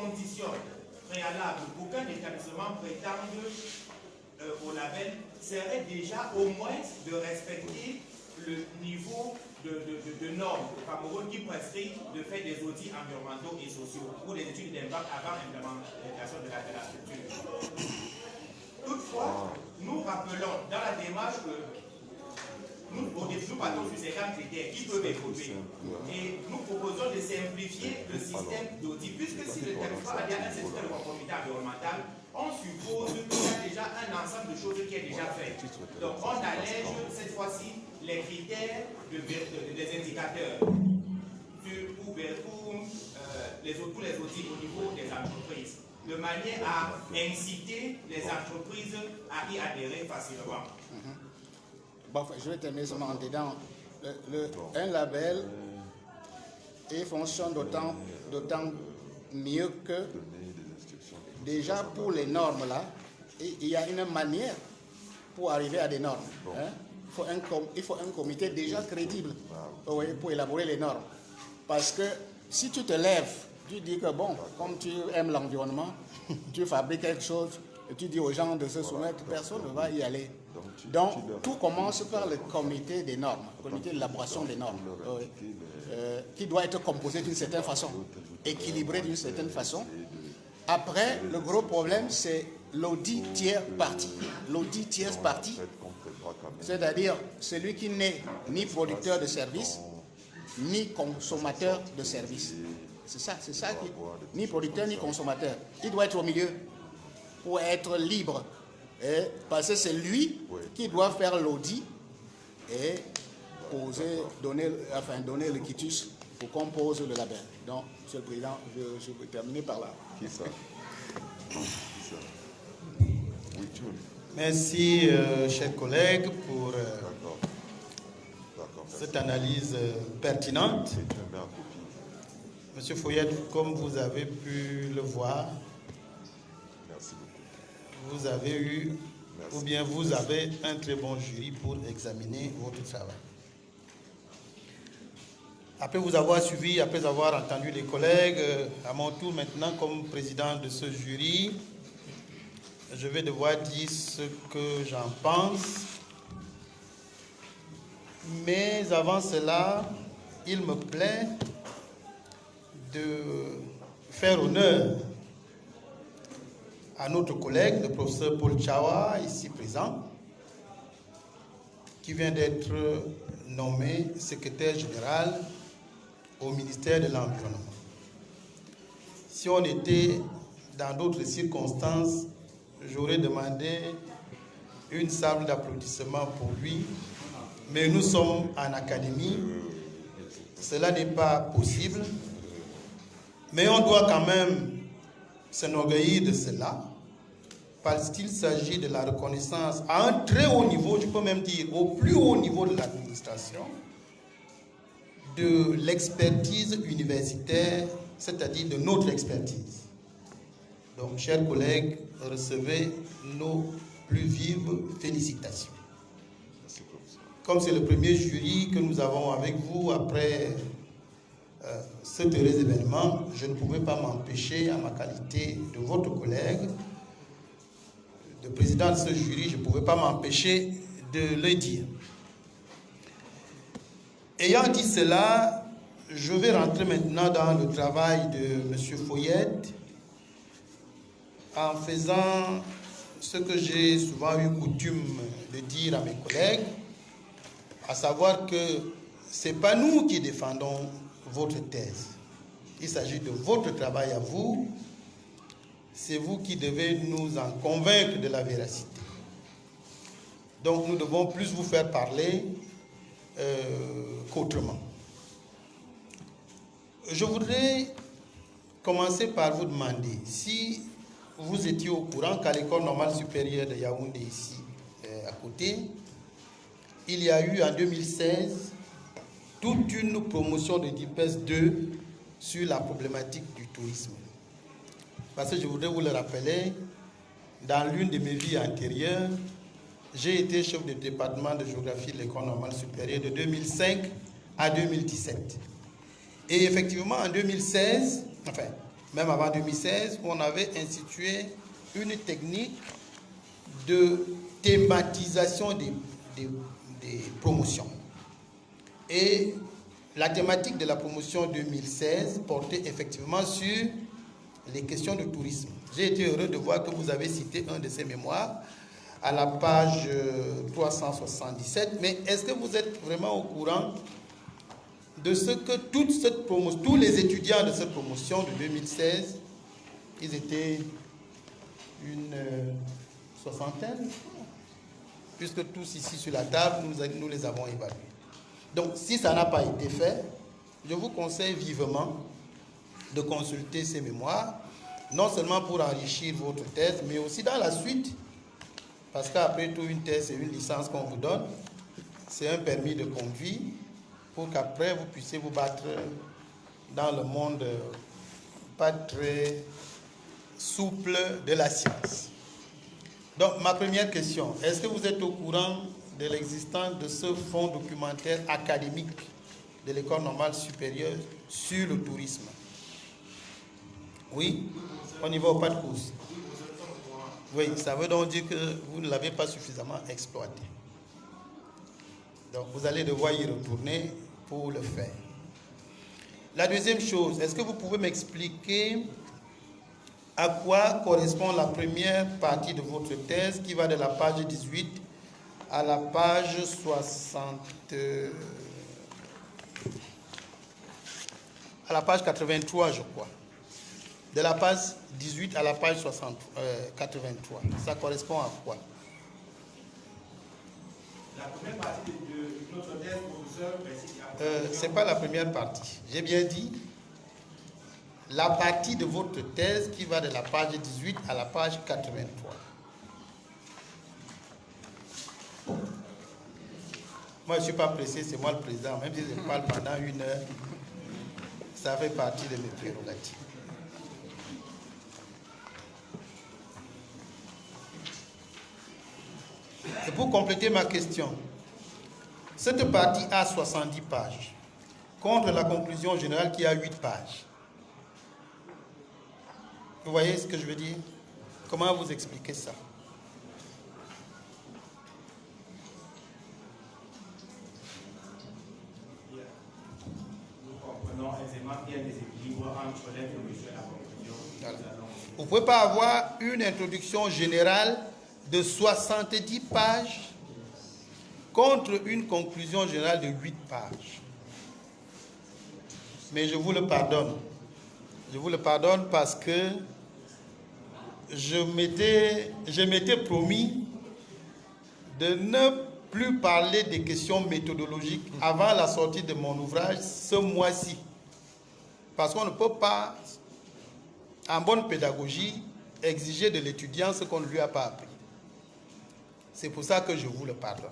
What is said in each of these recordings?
conditions préalables pour qu'un établissement prétende au label serait déjà au moins de respecter le niveau de normes au Cameroun qui prescrit de faire des audits environnementaux et sociaux ou des études d'impact avant l'implémentation de la structure. Toutefois, nous rappelons dans la démarche que nous partons sur ces 4 critères qui peuvent évoluer et nous proposons de simplifier le système d'audit puisque si l'établissement a un système de conformité environnementale, on suppose qu'il y a déjà un ensemble de choses qui est déjà fait. Donc on allège cette fois-ci les critères des indicateurs pour tous les audits au niveau des entreprises, de manière à inciter les entreprises à y adhérer facilement. Bon, je vais terminer seulement en disant un label et fonctionne d'autant mieux que déjà pour les normes là, il y a une manière pour arriver à des normes. Hein? Il faut un comité déjà crédible pour élaborer les normes. Parce que si tu te lèves, tu dis que bon, comme tu aimes l'environnement, tu fabriques quelque chose et tu dis aux gens de se soumettre, personne ne va y aller. Donc, tout commence par le comité des normes, le comité d'élaboration des normes, qui doit être composé d'une certaine façon, équilibré d'une certaine façon. Après, le gros problème, c'est l'audit tiers parti. L'audit tiers parti, c'est-à-dire celui qui n'est ni producteur de services, ni consommateur de services. C'est ça qui, ni producteur, ni consommateur. Il doit être au milieu pour être libre. Parce que c'est lui qui doit faire l'audit et donner le quitus pour qu'on pose le label. Donc, Monsieur le Président, je vais terminer par là. Qui ça? Merci, chers collègues, pour cette analyse pertinente. Monsieur Foyet, comme vous avez pu le voir, vous avez eu, ou bien vous avez un très bon jury pour examiner votre travail. Après vous avoir suivi, après avoir entendu les collègues, à mon tour maintenant comme président de ce jury, je vais devoir dire ce que j'en pense. Mais avant cela, il me plaît de faire honneur à notre collègue, le professeur Paul Chawa, ici présent, qui vient d'être nommé secrétaire général au ministère de l'Environnement. Si on était dans d'autres circonstances, j'aurais demandé une salle d'applaudissements pour lui, mais nous sommes en académie, cela n'est pas possible, mais on doit quand même s'enorgueillir de cela, parce qu'il s'agit de la reconnaissance à un très haut niveau, je peux même dire au plus haut niveau de l'administration, de l'expertise universitaire, c'est-à-dire de notre expertise. Donc, chers collègues, recevez nos plus vives félicitations. Comme c'est le premier jury que nous avons avec vous après cet heureux événement, je ne pouvais pas m'empêcher, en ma qualité de votre collègue, de président de ce jury, je ne pouvais pas m'empêcher de le dire. Ayant dit cela, je vais rentrer maintenant dans le travail de M. Foyet en faisant ce que j'ai souvent eu coutume de dire à mes collègues, à savoir que ce n'est pas nous qui défendons votre thèse. Il s'agit de votre travail à vous. C'est vous qui devez nous en convaincre de la véracité. Donc nous devons plus vous faire parler qu'autrement. Je voudrais commencer par vous demander si vous étiez au courant qu'à l'école normale supérieure de Yaoundé, ici à côté, il y a eu en 2016 toute une promotion de DIPES 2 sur la problématique du tourisme. Parce que je voudrais vous le rappeler, dans l'une de mes vies antérieures, j'ai été chef de département de géographie de l'école normale supérieure de 2005 à 2017. Et effectivement, en 2016, enfin, même avant 2016, où on avait institué une technique de thématisation des promotions. Et la thématique de la promotion 2016 portait effectivement sur les questions de tourisme. J'ai été heureux de voir que vous avez cité un de ces mémoires à la page 377, mais est-ce que vous êtes vraiment au courant de ce que toute cette promotion, tous les étudiants de cette promotion de 2016, ils étaient une soixantaine, puisque tous ici sur la table, nous les avons évalués. Donc, si ça n'a pas été fait, je vous conseille vivement de consulter ces mémoires, non seulement pour enrichir votre thèse, mais aussi dans la suite, parce qu'après tout, une thèse et une licence qu'on vous donne, c'est un permis de conduire pour qu'après, vous puissiez vous battre dans le monde pas très souple de la science. Donc, ma première question, est-ce que vous êtes au courant de l'existence de ce fonds documentaire académique de l'École normale supérieure sur le tourisme? Oui, on y va au pas de course. Oui, ça veut donc dire que vous ne l'avez pas suffisamment exploité. Donc, vous allez devoir y retourner pour le faire. La deuxième chose, est-ce que vous pouvez m'expliquer à quoi correspond la première partie de votre thèse qui va de la page 18 à la page 60, à la page 83, je crois. De la page 18 à la page 83. Ça correspond à quoi? La première partie de notre thèse, professeur, c'est pas la première partie. J'ai bien dit la partie de votre thèse qui va de la page 18 à la page 83. Moi, je ne suis pas pressé, c'est moi le président. Même si je parle pendant 1 heure, ça fait partie de mes prérogatives. Et pour compléter ma question, cette partie a 70 pages, contre la conclusion générale qui a 8 pages. Vous voyez ce que je veux dire? Comment vous expliquez ça? Nous comprenons aisément qu'il y a des équilibres entre l'introduction et la conclusion. Voilà. Vous ne pouvez pas avoir une introduction générale de 70 pages contre une conclusion générale de 8 pages. Mais je vous le pardonne. Je vous le pardonne parce que je m'étais promis de ne plus parler des questions méthodologiques avant la sortie de mon ouvrage ce mois-ci. Parce qu'on ne peut pas, en bonne pédagogie, exiger de l'étudiant ce qu'on ne lui a pas appris. C'est pour ça que je vous le pardonne.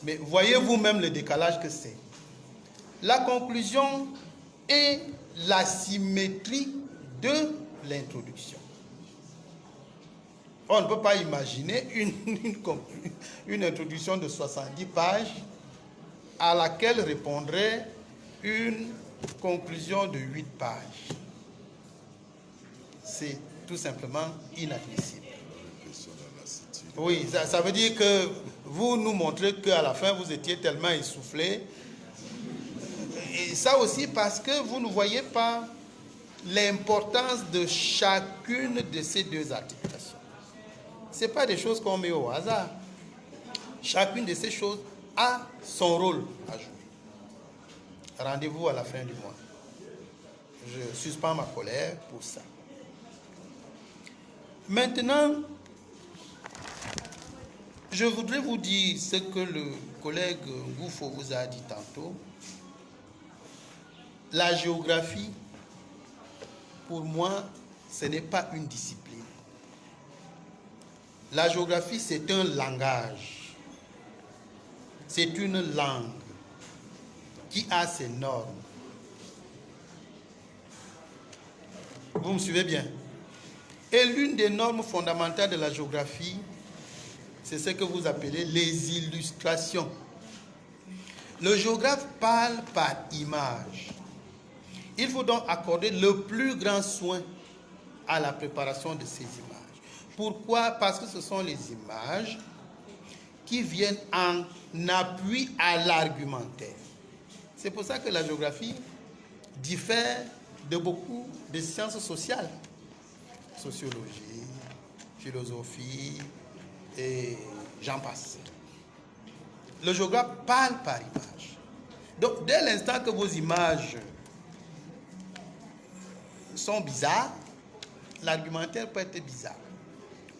Mais voyez vous-même le décalage que c'est. La conclusion est la symétrie de l'introduction. On ne peut pas imaginer une introduction de 70 pages à laquelle répondrait une conclusion de 8 pages. C'est tout simplement inadmissible. Oui, ça veut dire que vous nous montrez qu'à la fin, vous étiez tellement essoufflé. Et ça aussi parce que vous ne voyez pas l'importance de chacune de ces deux articulations. Ce n'est pas des choses qu'on met au hasard. Chacune de ces choses a son rôle à jouer. Rendez-vous à la fin du mois. Je suspends ma colère pour ça. Maintenant, je voudrais vous dire ce que le collègue Ngoufo vous a dit tantôt. La géographie, pour moi, ce n'est pas une discipline. La géographie, c'est un langage. C'est une langue qui a ses normes. Vous me suivez bien? Et l'une des normes fondamentales de la géographie, c'est ce que vous appelez les illustrations. Le géographe parle par image. Il faut donc accorder le plus grand soin à la préparation de ces images. Pourquoi? Parce que ce sont les images qui viennent en appui à l'argumentaire. C'est pour ça que la géographie diffère de beaucoup de sciences sociales. Sociologie, philosophie, et j'en passe. Le géographe parle par image. Donc, dès l'instant que vos images sont bizarres, l'argumentaire peut être bizarre.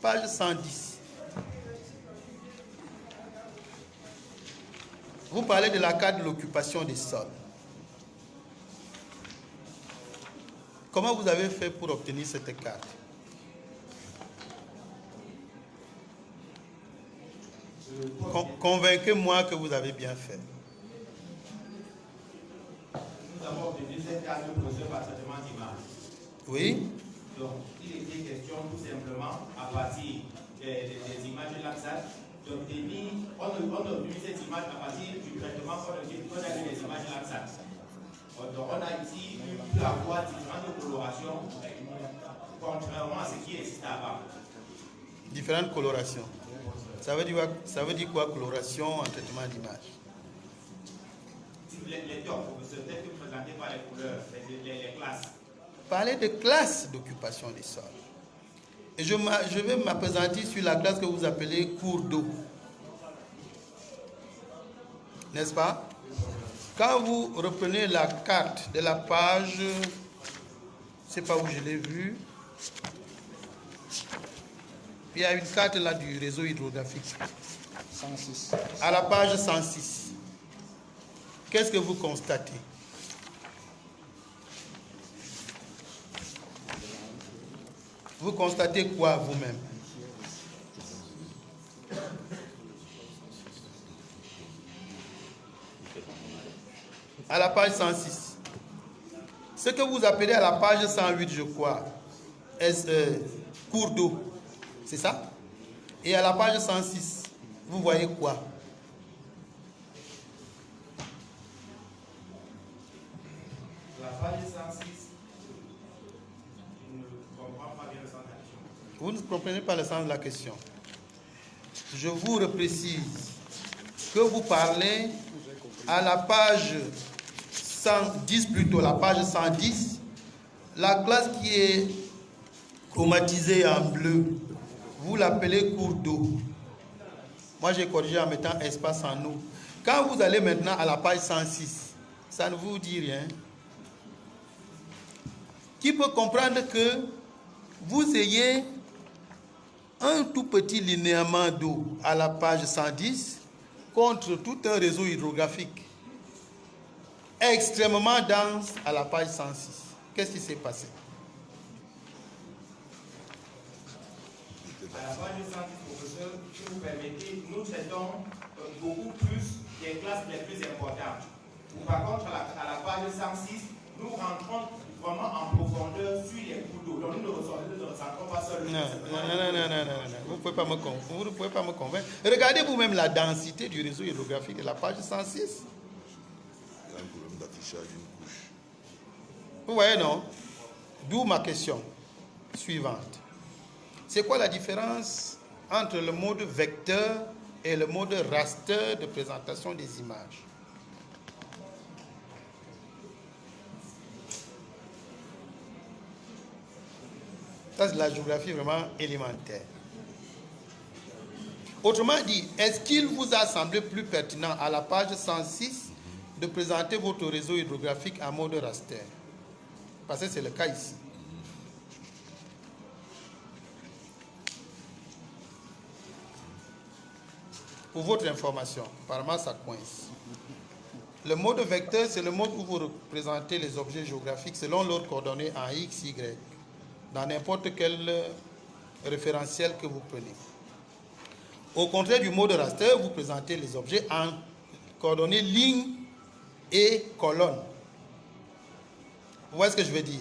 Page 110. Vous parlez de la carte de l'occupation des sols. Comment vous avez fait pour obtenir cette carte? Convainquez-moi que vous avez bien fait. Nous avons obtenu cette carte de procès par traitement d'image. Oui. Donc, il était question tout simplement, à partir des images de l'AXAT, d'obtenir, on a obtenu cette image à partir du traitement qu'on a vu des images de l'AXAT. Donc, on a ici pu avoir différentes colorations, contrairement à ce qui existait avant. Différentes colorations. Ça veut dire quoi, coloration en traitement d'image? Les tons, c'est peut-être présenté par les couleurs, les classes. Parlez de classe d'occupation des sols. Et je vais m'appesantir sur la classe que vous appelez cours d'eau. N'est-ce pas? Quand vous reprenez la carte de la page, je ne sais pas où je l'ai vue, il y a une carte là du réseau hydrographique. 106. À la page 106. Qu'est-ce que vous constatez? Vous constatez quoi vous-même? À la page 106. Ce que vous appelez à la page 108, je crois, cours d'eau. C'est ça? Et à la page 106, vous voyez quoi? La page 106, je ne comprends pas bien le sens de la question. Vous ne comprenez pas le sens de la question. Je vous reprécise que vous parlez à la page 110, plutôt la page 110, la classe qui est chromatisée en bleu, vous l'appelez cours d'eau. Moi, j'ai corrigé en mettant espace en eau. Quand vous allez maintenant à la page 106, ça ne vous dit rien. Qui peut comprendre que vous ayez un tout petit linéament d'eau à la page 110 contre tout un réseau hydrographique extrêmement dense à la page 106. Qu'est-ce qui s'est passé? À la page 110, professeur, si vous permettez, nous traitons beaucoup plus des classes les plus importantes. Par contre, à la page 106, nous rentrons vraiment en profondeur sur les cours d'eau. Donc, nous ne ressentons pas seulement. Non. Vous ne pouvez pas me convaincre. Regardez vous-même la densité du réseau hydrographique de la page 106. Il y a un problème d'affichage d'une couche. Vous voyez, non? D'où ma question suivante. C'est quoi la différence entre le mode vecteur et le mode raster de présentation des images? Ça, c'est la géographie vraiment élémentaire. Autrement dit, est-ce qu'il vous a semblé plus pertinent à la page 106 de présenter votre réseau hydrographique en mode raster? Parce que c'est le cas ici. Pour votre information, apparemment ça coince. Le mode vecteur, c'est le mode où vous représentez les objets géographiques selon leurs coordonnées en X, Y, dans n'importe quel référentiel que vous prenez. Au contraire du mode raster, vous présentez les objets en coordonnées ligne et colonne. Vous voyez ce que je veux dire?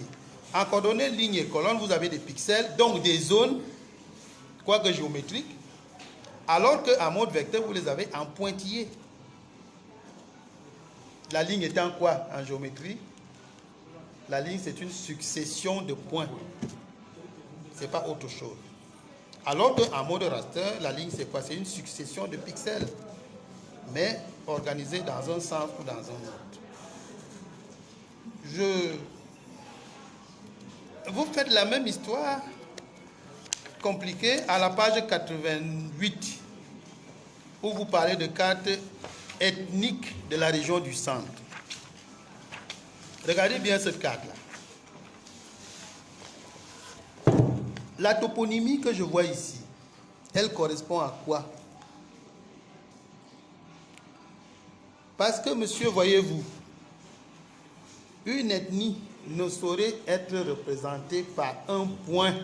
En coordonnées ligne et colonne, vous avez des pixels, donc des zones, quoique géométriques, alors qu'en mode vecteur, vous les avez en pointillés. La ligne étant quoi en géométrie? La ligne, c'est une succession de points. Ce n'est pas autre chose. Alors qu'en mode raster, la ligne, c'est quoi? C'est une succession de pixels, mais organisée dans un sens ou dans un autre. Vous faites la même histoire compliquée à la page 88, où vous parlez de carte ethnique de la région du centre. Regardez bien cette carte-là. La toponymie que je vois ici, elle correspond à quoi? Parce que, monsieur, voyez-vous, une ethnie ne saurait être représentée par un point.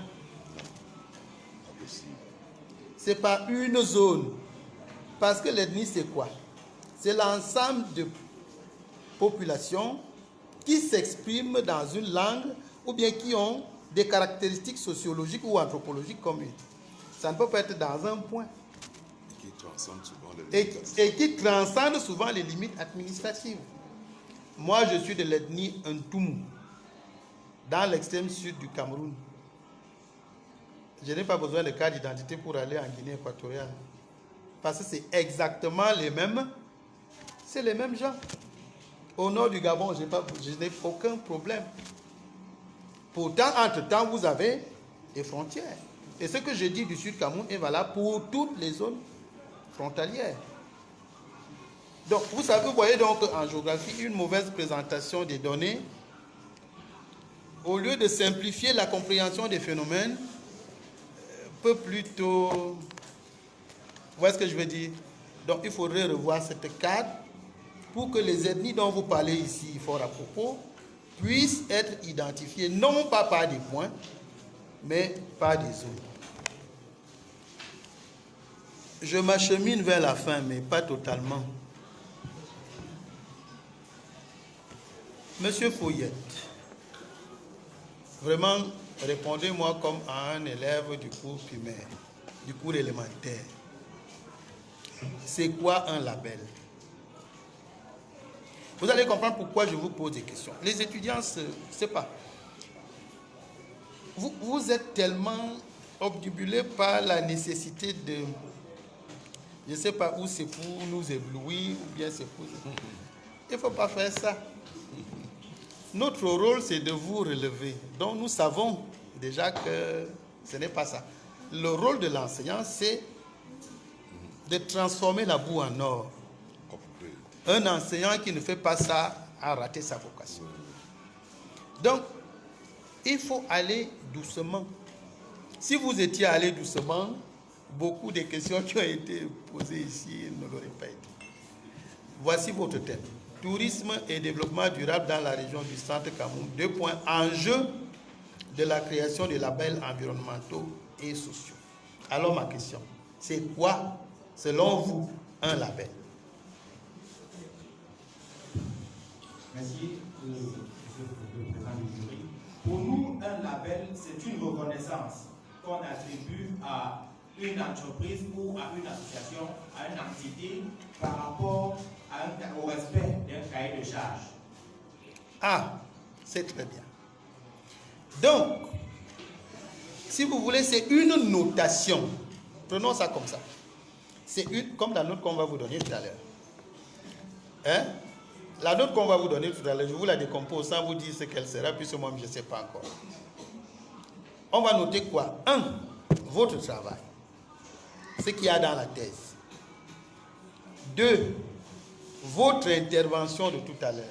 C'est par une zone. Parce que l'ethnie, c'est quoi? C'est l'ensemble de populations qui s'expriment dans une langue ou bien qui ont des caractéristiques sociologiques ou anthropologiques communes. Ça ne peut pas être dans un point. Qui transcende souvent les limites. Et qui transcende souvent les limites administratives. Moi, je suis de l'ethnie Ntoum, dans l'extrême sud du Cameroun. Je n'ai pas besoin de carte d'identité pour aller en Guinée équatoriale. Parce que c'est exactement les mêmes. C'est les mêmes gens. Au nord du Gabon, je n'ai aucun problème. Pourtant, entre-temps, vous avez des frontières. Et ce que je dis du Sud Cameroun est valable pour toutes les zones frontalières. Donc, vous savez, vous voyez donc en géographie une mauvaise présentation des données. Au lieu de simplifier la compréhension des phénomènes, peut plutôt... Vous voyez ce que je veux dire? Donc, il faudrait revoir cette carte pour que les ethnies dont vous parlez ici, fort à propos, puissent être identifiées, non pas par des points, mais par des zones. Je m'achemine vers la fin, mais pas totalement. Monsieur Fouillette, vraiment, répondez-moi comme à un élève du cours primaire, du cours élémentaire. C'est quoi un label? Vous allez comprendre pourquoi je vous pose des questions. Les étudiants, je ne sais pas. Vous êtes tellement obnubilés par la nécessité de... Je ne sais pas où c'est pour nous éblouir ou bien c'est pour... Il ne faut pas faire ça. Notre rôle, c'est de vous relever. Donc, nous savons déjà que ce n'est pas ça. Le rôle de l'enseignant, c'est de transformer la boue en or. Un enseignant qui ne fait pas ça a raté sa vocation. Donc, il faut aller doucement. Si vous étiez allé doucement, beaucoup de questions qui ont été posées ici ne l'auraient pas été. Voici votre thème. Tourisme et développement durable dans la région du centre Cameroun. 2 points. Enjeu de la création de labels environnementaux et sociaux. Alors ma question, c'est quoi, selon vous, un label? Merci, Monsieur le Président du jury. Pour nous, un label, c'est une reconnaissance qu'on attribue à une entreprise ou à une association, à une entité par rapport au respect d'un cahier de charge. Ah, c'est très bien. Donc, si vous voulez, c'est une notation. Prenons ça comme ça. C'est une, comme la note qu'on va vous donner tout à l'heure. Hein? La note qu'on va vous donner tout à l'heure, je vous la décompose sans vous dire ce qu'elle sera, puisque moi, je ne sais pas encore. On va noter quoi? 1. Votre travail. Ce qu'il y a dans la thèse. 2. Votre intervention de tout à l'heure.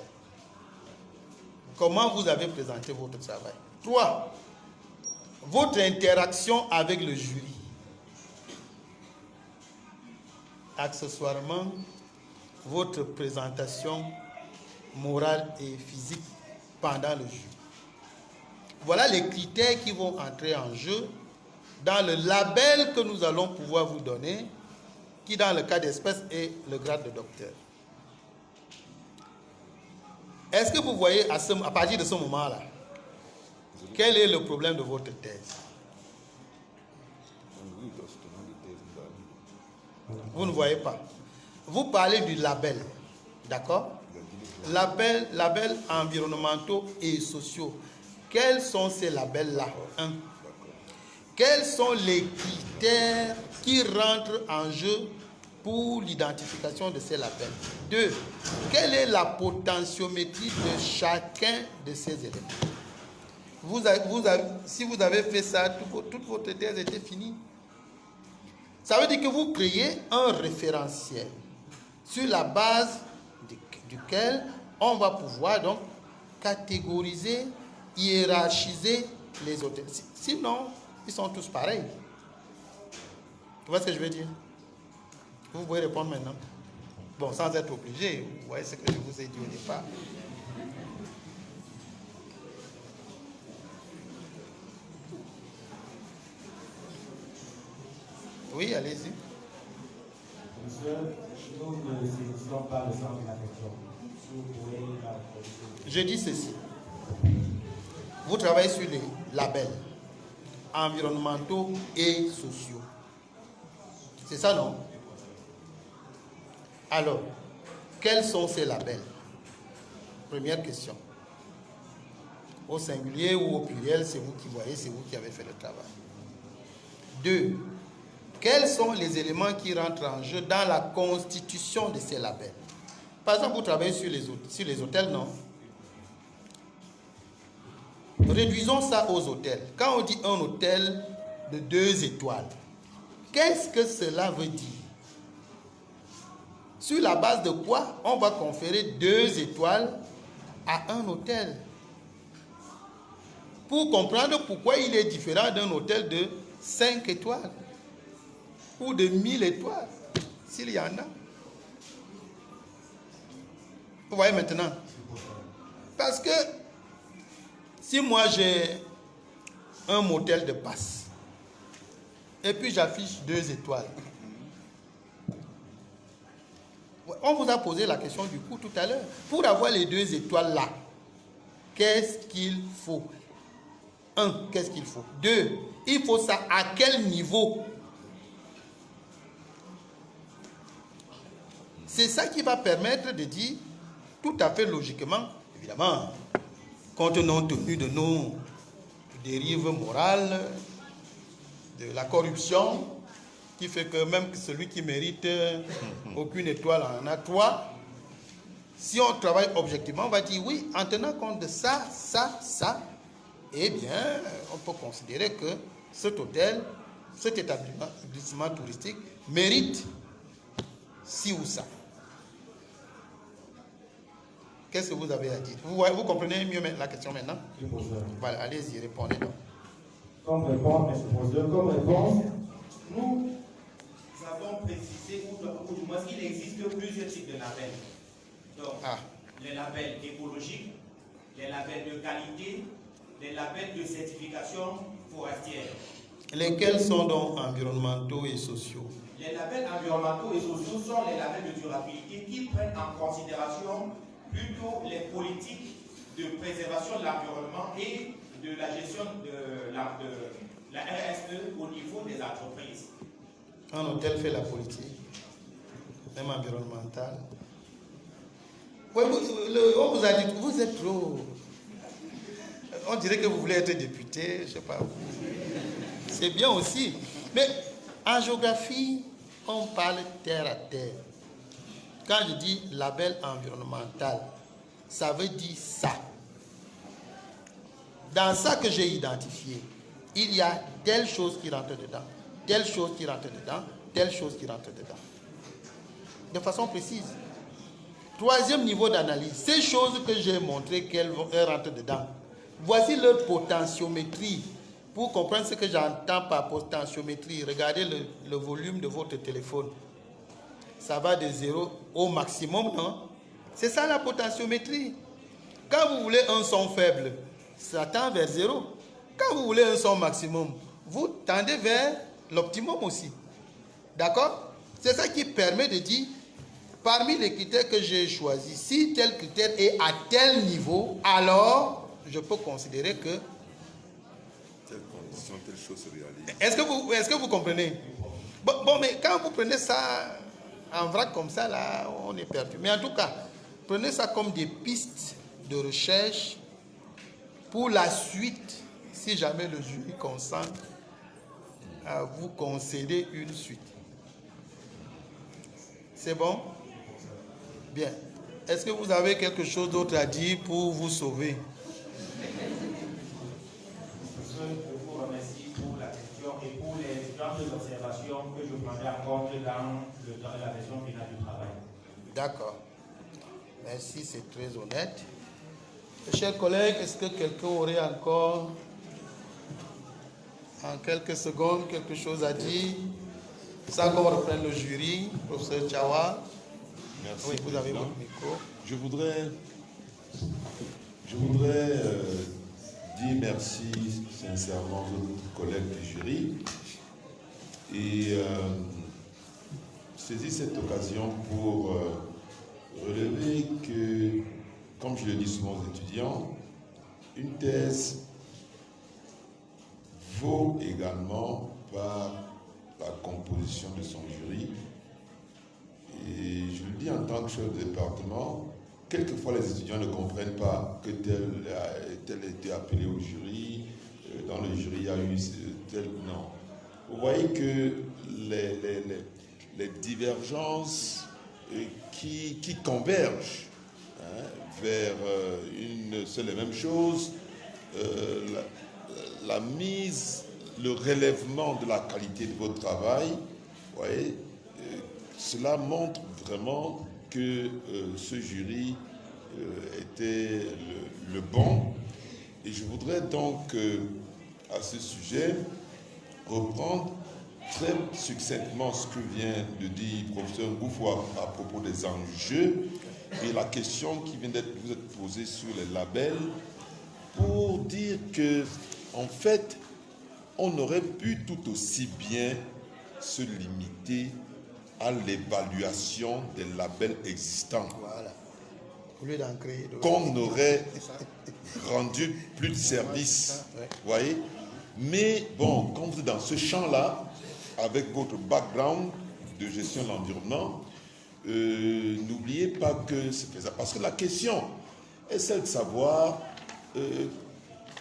Comment vous avez présenté votre travail. 3. Votre interaction avec le jury. Accessoirement, votre présentation morale et physique pendant le jury. Voilà les critères qui vont entrer en jeu dans le label que nous allons pouvoir vous donner, qui dans le cas d'espèce est le grade de docteur. Est-ce que vous voyez à partir de ce moment-là, quel est le problème de votre thèse? Vous ne voyez pas. Vous parlez du label, d'accord? labels environnementaux et sociaux. Quels sont ces labels-là? 1. Quels sont les critères qui rentrent en jeu pour l'identification de ces labels? 2. Quelle est la potentiométrie de chacun de ces éléments? Si vous avez fait ça, toute votre thèse était finie. Ça veut dire que vous créez un référentiel sur la base duquel on va pouvoir donc catégoriser, hiérarchiser les hôtels. Sinon, ils sont tous pareils. Tu vois ce que je veux dire? Vous pouvez répondre maintenant. Bon, sans être obligé. Vous voyez ce que je vous ai dit au départ. Oui, allez-y. Monsieur, nous ne saisissons pas le sens de la question. Je dis ceci. Vous travaillez sur les labels environnementaux et sociaux. C'est ça, non? Alors, quels sont ces labels? Première question. Au singulier ou au pluriel, c'est vous qui voyez, c'est vous qui avez fait le travail. 2. Quels sont les éléments qui rentrent en jeu dans la constitution de ces labels? Par exemple, vous travaillez sur les hôtels, non? Réduisons ça aux hôtels. Quand on dit un hôtel de 2 étoiles, qu'est-ce que cela veut dire? Sur la base de quoi on va conférer 2 étoiles à un hôtel? Pour comprendre pourquoi il est différent d'un hôtel de 5 étoiles ou de 1000 étoiles, s'il y en a. Vous voyez maintenant? Parce que si moi j'ai un motel de passe et puis j'affiche 2 étoiles, on vous a posé la question du coup tout à l'heure. Pour avoir les 2 étoiles là, qu'est-ce qu'il faut? 1, qu'est-ce qu'il faut? 2, il faut ça à quel niveau? C'est ça qui va permettre de dire tout à fait logiquement, évidemment, compte tenu de nos dérives morales, de la corruption, qui fait que même celui qui mérite aucune étoile en a 3. Si on travaille objectivement, on va dire oui, en tenant compte de ça, eh bien, on peut considérer que cet hôtel, cet établissement touristique mérite ci ou ça. Qu'est-ce que vous avez à dire? Vous comprenez mieux la question maintenant? Voilà, allez-y, répondez donc. Comme réponse, nous avons précisé, ou du moins qu'il existe plusieurs types de labels. Donc, les labels écologiques, les labels de qualité, les labels de certification forestière. Lesquels sont donc environnementaux et sociaux? Les labels environnementaux et sociaux sont les labels de durabilité qui prennent en considération plutôt les politiques de préservation de l'environnement et de la gestion de la RSE au niveau des entreprises. Un hôtel fait la politique, même environnementale. Ouais, on vous a dit, vous êtes trop... On dirait que vous voulez être député, je ne sais pas. C'est bien aussi. Mais en géographie, on parle terre à terre. Quand je dis label environnemental, ça veut dire ça. Dans ça que j'ai identifié, il y a telle chose qui rentre dedans, telle chose qui rentre dedans, telle chose qui rentre dedans. De façon précise. 3e niveau d'analyse, ces choses que j'ai montrées qu'elles rentrent dedans, voici leur potentiométrie. Pour comprendre ce que j'entends par potentiométrie, regardez le volume de votre téléphone. Ça va de 0 au maximum, non? C'est ça la potentiométrie. Quand vous voulez un son faible, ça tend vers 0. Quand vous voulez un son maximum, vous tendez vers l'optimum aussi. D'accord? C'est ça qui permet de dire, parmi les critères que j'ai choisis, si tel critère est à tel niveau, alors je peux considérer que... Telle condition, telle chose se réalise. Est-ce que vous comprenez? Bon, mais quand vous prenez ça en vrac comme ça, là, on est perdu. Mais en tout cas, prenez ça comme des pistes de recherche pour la suite, si jamais le jury consent à vous concéder une suite. C'est bon? Bien. Est-ce que vous avez quelque chose d'autre à dire pour vous sauver? Je vous remercie pour la question et pour les différentes observations que je prendrai en compte dans la version finale du travail. D'accord. Merci, c'est très honnête. Chers collègues, est-ce que quelqu'un aurait encore, en quelques secondes, quelque chose à dire? Ça, qu'on reprenne le jury, professeur Tchawa. Merci. Oui, vous avez Président. votre micro. Je voudrais dire merci sincèrement aux collègues du jury et saisir cette occasion pour relever que, comme je le dis souvent aux étudiants, une thèse vaut également par la composition de son jury. Et je le dis en tant que chef de département, quelquefois les étudiants ne comprennent pas que tel a été appelé au jury, dans le jury il y a eu tel... Non. Vous voyez que les divergences qui convergent vers une seule et même chose, la mise, le relèvement de la qualité de votre travail, vous voyez, cela montre vraiment que ce jury était le bon. Et je voudrais donc, à ce sujet, reprendre très succinctement ce que vient de dire le professeur Ngoufou à propos des enjeux et la question qui vient d'être vous êtes posée sur les labels, pour dire que, en fait, on aurait pu tout aussi bien se limiter à l'évaluation des labels existants. Voilà. Au lieu d'en créer d'autres. Qu'on aurait rendu plus de services. Ouais. Vous voyez? Mais bon, quand vous êtes dans ce champ-là, avec votre background de gestion de l'environnement, n'oubliez pas que c'est faisable. Parce que la question est celle de savoir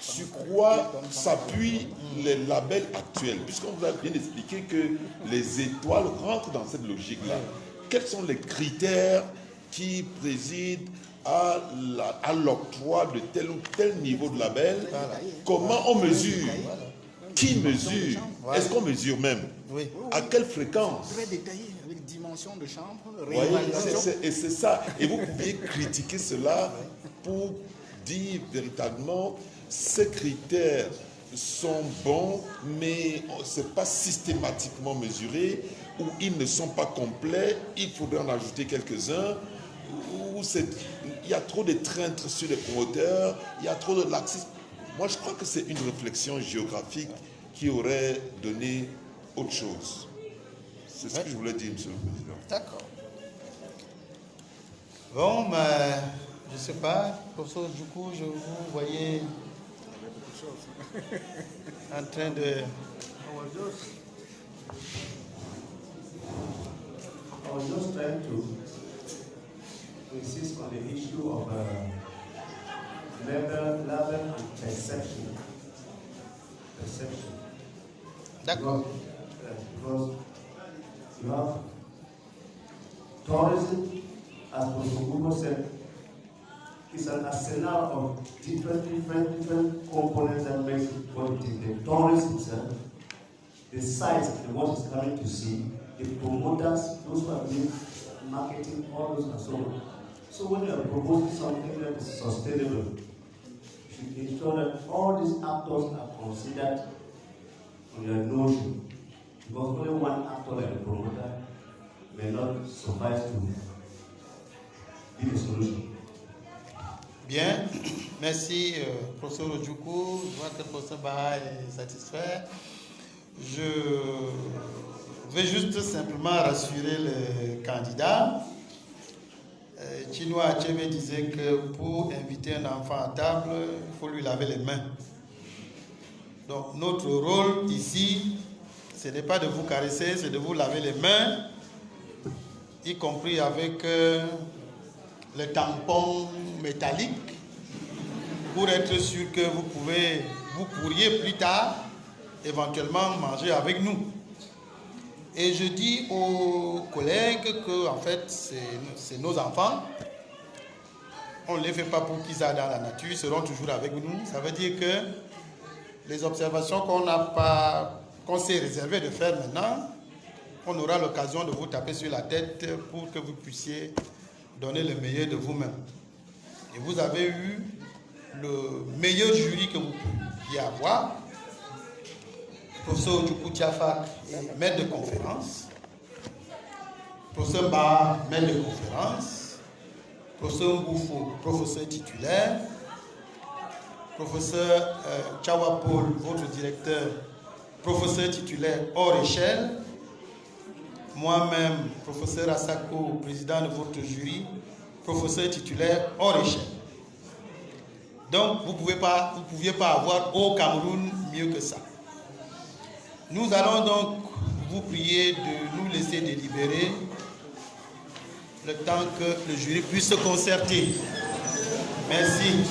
sur quoi s'appuient les labels actuels. Puisqu'on vous a bien expliqué que les étoiles rentrent dans cette logique-là. Quels sont les critères qui président à l'octroi de tel ou tel niveau de label? Comment on mesure? Qui mesure? Est-ce qu'on mesure même? Oui. À quelle fréquence? Très détaillé, avec dimension de chambre, Voyez, réévaluation. et c'est ça. Et vous pouviez critiquer cela pour dire véritablement ces critères sont bons, mais ce n'est pas systématiquement mesuré, ou ils ne sont pas complets, il faudrait en ajouter quelques-uns, ou il y a trop de traîtres sur les promoteurs, il y a trop de laxisme. Moi, je crois que c'est une réflexion géographique qui aurait donné autre chose. C'est ce que je voulais dire, Monsieur le Président. D'accord. Bon, mais je ne sais pas, professeur, du coup, je vous voyais en train de... I was just trying to insist on the issue of label and perception. D'accord. Because you have tourism, as Professor Gubo said, is an arsenal of different components that makes it what it is. The tourism itself, the sites, and what is coming to see, the promoters, those who are doing marketing, all those and so on. So when you are proposing something that is sustainable, you should ensure that all these actors are considered on your notion. Because only one actor like the promoter may not suffice to be the solution. Bien, merci, professeur Ojukwu. Je vois que le professeur Baha est satisfait. Je vais juste simplement rassurer les candidats. Chinua Achebe disait que pour inviter un enfant à table, il faut lui laver les mains. Donc notre rôle ici, ce n'est pas de vous caresser, c'est de vous laver les mains, y compris avec le tampon métallique pour être sûr que vous pourriez plus tard éventuellement manger avec nous. Et je dis aux collègues que en fait c'est nos enfants. On ne les fait pas pour qu'ils aillent dans la nature, ils seront toujours avec nous. Ça veut dire que les observations qu'on s'est réservé de faire maintenant, on aura l'occasion de vous taper sur la tête pour que vous puissiez donner le meilleur de vous-même. Et vous avez eu le meilleur jury que vous pouviez avoir. Professeur Ojukwu Tiafak, maître de conférence. Professeur Ba, maître de conférence. Professeur Mboufo, professeur titulaire. Professeur Tchawa Paul, votre directeur, professeur titulaire hors échelle. Moi-même, professeur Asako, président de votre jury, professeur titulaire hors échelle. Donc, vous ne pouviez pas avoir au Cameroun mieux que ça. Nous allons donc vous prier de nous laisser délibérer le temps que le jury puisse se concerter. Merci.